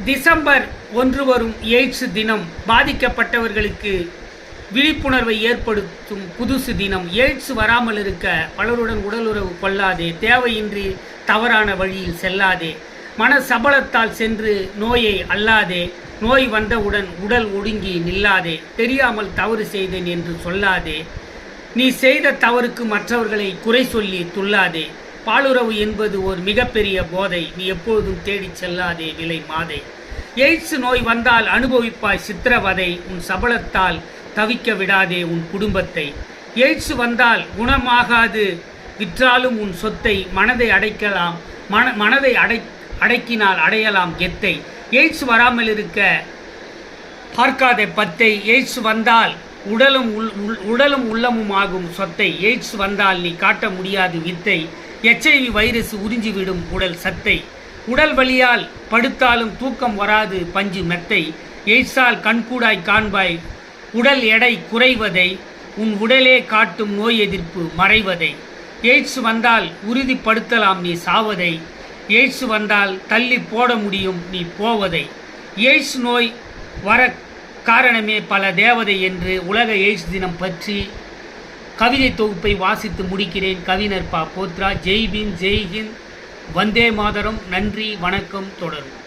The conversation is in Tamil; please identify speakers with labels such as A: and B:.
A: டிசம்பர் 1 வரும் எய்ட்ஸ் தினம். பாதிக்கப்பட்டவர்களுக்கு விழிப்புணர்வை ஏற்படுத்தும் புதுசு தினம். எய்ட்ஸ் வராமல் இருக்க பலருடன் உடலுறவு கொள்ளாதே, தேவையின்றி தவறான வழியில் செல்லாதே, மன சபலத்தால் சென்று நோயை அல்லாதே, நோய் வந்தவுடன் உடல் ஒடுங்கி நில்லாதே, தெரியாமல் தவறு செய்தேன் என்று சொல்லாதே, நீ செய்த தவறுக்கு மற்றவர்களை குறை சொல்லி துள்ளாதே, பாலுறவு என்பது ஒரு மிகப்பெரிய போதை, நீ எப்பொழுதும் தேடிச் செல்லாதே விலை மாதை. எய்ட்ஸ் நோய் வந்தால் அனுபவிப்பாய் சித்திரவதை, உன் சபலத்தால் தவிக்க விடாதே உன் குடும்பத்தை. எய்ட்ஸ் வந்தால் குணமாகாது விற்றாலும் உன் சொத்தை, மனதை அடைக்கலாம் மனதை அடக்கினால் அடையலாம் கெத்தை. எய்ட்ஸ் வராமல் இருக்க பார்க்காதே பத்தை, எய்ட்ஸ் வந்தால் உடலும் உள்ளமும் ஆகும் சொத்தை. எய்ட்ஸ் வந்தால் நீ காட்ட முடியாது வித்தை, HIV வைரஸ் உறிஞ்சிவிடும் உடல் சத்தை. உடல் வலியால் படுத்தாலும் தூக்கம் வராது பஞ்சு மெத்தை, எய்ட்ஸால் கண்கூடாய் காண்பாய் உடல் எடை குறைவதை, உன் உடலே காட்டும் நோய் எதிர்ப்பு மறைவதை. எய்ட்ஸ் வந்தால் உறுதிப்படுத்தலாம் நீ சாவதை, எய்ட்ஸ் வந்தால் தள்ளி போட முடியும் நீ போவதை. எய்ட்ஸ் நோய் வர காரணமே பல தேவதை என்று உலக எய்ட்ஸ் தினம் பற்றி கவிதை தொகுப்பை வாசித்து முடிக்கிறேன். கவிஞர் ப. போத்ரா. ஜெய் பீம், ஜெய் ஹிந்த், வந்தே மாதரம். நன்றி, வணக்கம். தொடரும்.